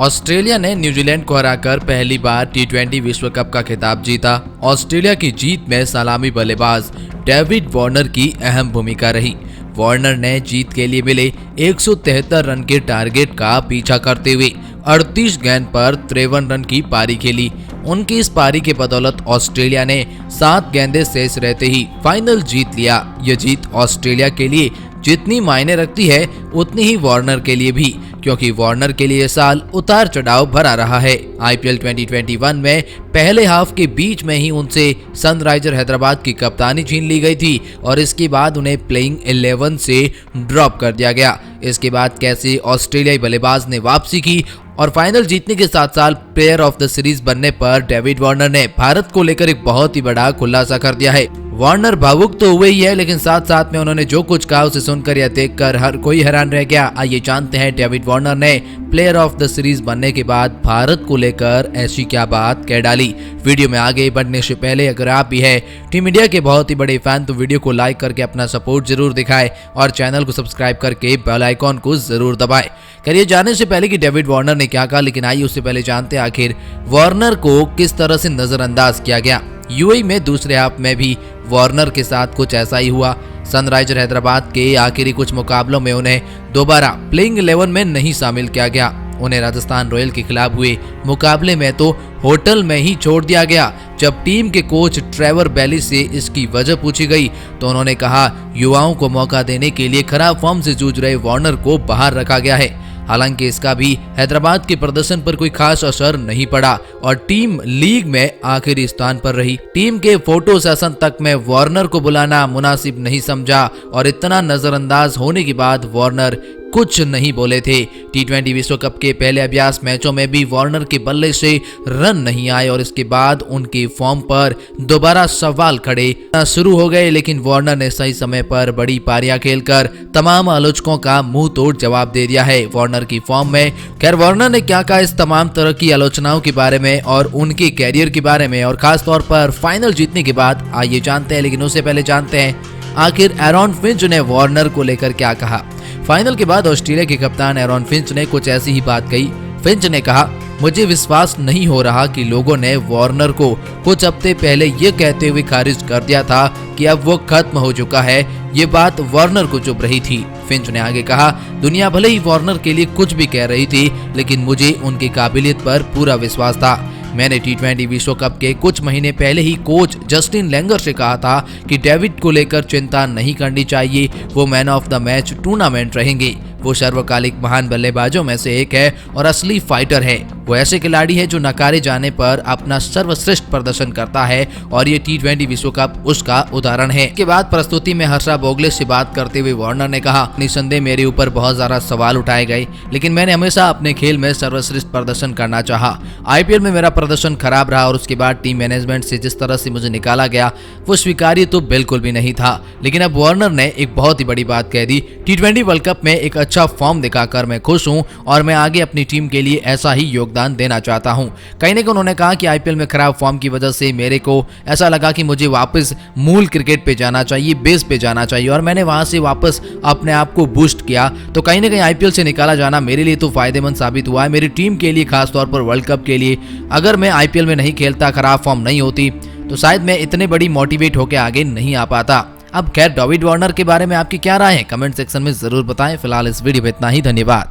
Australia ने New Zealand को हराकर पहली बार टी20 विश्व कप का खिताब जीता। ऑस्ट्रेलिया की जीत में सलामी बल्लेबाज डेविड वार्नर की अहम भूमिका रही। वार्नर ने जीत के लिए मिले 173 रन के टारगेट का पीछा करते हुए 38 गेंद पर 53 रन की पारी खेली। उनकी इस पारी के बदौलत ऑस्ट्रेलिया ने 7 गेंदें शेष रहते ही फाइनल जीत लिया। यह जीत ऑस्ट्रेलिया के लिए जितनी मायने रखती है उतनी ही वार्नर के लिए भी, क्योंकि वार्नर के लिए साल उतार चढ़ाव भरा रहा है। आईपीएल 2021 में पहले हाफ के बीच में ही उनसे सनराइजर हैदराबाद की कप्तानी छीन ली गई थी और इसके बाद उन्हें प्लेइंग 11 से ड्रॉप कर दिया गया। इसके बाद कैसे ऑस्ट्रेलियाई बल्लेबाज ने वापसी की और फाइनल जीतने के साथ साथ प्लेयर ऑफ द सीरीज बनने पर डेविड वार्नर ने भारत को लेकर एक बहुत ही बड़ा खुलासा कर दिया है। वार्नर भावुक तो हुए ही है, लेकिन साथ साथ में उन्होंने जो कुछ कहा उसे सुनकर या देखकर हर कोई हैरान रह गया। आइए जानते हैं डेविड वार्नर ने प्लेयर ऑफ द सीरीज बनने के बाद भारत को लेकर ऐसी क्या बात कह डाली। वीडियो में आगे बढ़ने से पहले अगर आप भी है टीम इंडिया के बहुत ही बड़े फैन तो वीडियो को लाइक करके अपना सपोर्ट जरूर दिखाएं और चैनल को सब्सक्राइब करके बेल आइकॉन को जरूर दबाएं। करिए जानने से पहले कि डेविड वार्नर ने क्या कहा, लेकिन आइए उससे पहले जानते हैं आखिर वार्नर को किस तरह से नजरअंदाज किया गया। यूएई में दूसरे हाफ में भी वार्नर के साथ कुछ ऐसा ही हुआ। सनराइजर हैदराबाद के आखिरी कुछ मुकाबलों में उन्हें दोबारा प्लेइंग 11 में नहीं शामिल किया गया। उन्हें राजस्थान रॉयल के खिलाफ हुए मुकाबले में तो होटल में ही छोड़ दिया गया। जब टीम के कोच ट्रेवर बेली से इसकी वजह पूछी गई तो उन्होंने कहा, युवाओं को मौका देने के लिए खराब फॉर्म से जूझ रहे वार्नर को बाहर रखा गया है। हालांकि इसका भी हैदराबाद के प्रदर्शन पर कोई खास असर नहीं पड़ा और टीम लीग में आखिरी स्थान पर रही। टीम के फोटो सेशन तक में वार्नर को बुलाना मुनासिब नहीं समझा और इतना नजरअंदाज होने के बाद वार्नर कुछ नहीं बोले थे। टी20 विश्व कप के पहले अभ्यास मैचों में भी वार्नर के बल्ले से रन नहीं आए और इसके बाद उनके फॉर्म पर दोबारा सवाल खड़े शुरू हो गए, लेकिन वार्नर ने सही समय पर बड़ी पारियां खेलकर तमाम आलोचकों का मुंह तोड़ जवाब दे दिया है। वार्नर की फॉर्म में खैर वार्नर ने क्या कहा इस तमाम तरह की आलोचनाओं के बारे में और उनके कैरियर के बारे में और खास तौर पर फाइनल जीतने के बाद आइए जानते हैं। लेकिन उससे पहले जानते हैं आखिर एरॉन फिंच ने वार्नर को लेकर क्या कहा। फाइनल के बाद ऑस्ट्रेलिया के कप्तान एरॉन फिंच ने कुछ ऐसी ही बात कही। फिंच ने कहा, मुझे विश्वास नहीं हो रहा कि लोगों ने वार्नर को कुछ हफ्ते पहले ये कहते हुए खारिज कर दिया था कि अब वो खत्म हो चुका है। ये बात वार्नर को चुभ रही थी। फिंच ने आगे कहा, दुनिया भले ही वार्नर के लिए कुछ भी कह रही थी, लेकिन मुझे उनकी काबिलियत पर पूरा विश्वास था। मैंने टी20 विश्व कप के कुछ महीने पहले ही कोच जस्टिन लैंगर से कहा था कि डेविड को लेकर चिंता नहीं करनी चाहिए, वो man of the match tournament रहेंगे। वो सर्वकालिक महान बल्लेबाजों में से एक है और असली फाइटर है। वो ऐसे खिलाड़ी है जो नकारे जाने पर अपना सर्वश्रेष्ठ प्रदर्शन करता है और ये टी20 विश्व कप उसका उदाहरण है। इसके बाद प्रस्तुति में हर्षा बोगले से बात करते हुए वार्नर ने कहा, निसंदेह मेरे ऊपर बहुत ज्यादा सवाल उठाए गए, लेकिन मैंने हमेशा अपने खेल में सर्वश्रेष्ठ प्रदर्शन करना चाहा। आईपीएल में मेरा प्रदर्शन खराब रहा और उसके बाद टीम मैनेजमेंट से जिस तरह से मुझे निकाला गया वो स्वीकार्य तो बिल्कुल भी नहीं था। लेकिन अब वार्नर ने एक बहुत ही बड़ी बात कह दी, टी20 वर्ल्ड कप में एक अच्छा फॉर्म दिखाकर मैं खुश हूं और मैं आगे अपनी टीम के लिए ऐसा ही योगदान देना चाहता हूं। कहीं ना कहीं उन्होंने कहा कि आईपीएल में खराब फॉर्म की वजह से मेरे को ऐसा लगा कि मुझे वापस मूल क्रिकेट पे जाना चाहिए, बेस पे जाना चाहिए और मैंने वहां से वापस अपने आप को बूस्ट किया। तो कहीं ना कहीं आईपीएल से निकाला जाना मेरे लिए तो फायदेमंद साबित हुआ है, मेरी टीम के लिए, खासतौर पर वर्ल्ड कप के लिए। अगर मैं आईपीएल में नहीं खेलता, खराब फॉर्म नहीं होती, तो शायद मैं इतने बड़ी मोटिवेट होकर आगे नहीं आ पाता। अब खैर डेविड वार्नर के बारे में आपकी क्या राय है, कमेंट सेक्शन में जरूर बताएं। फिलहाल इस वीडियो में इतना ही, धन्यवाद।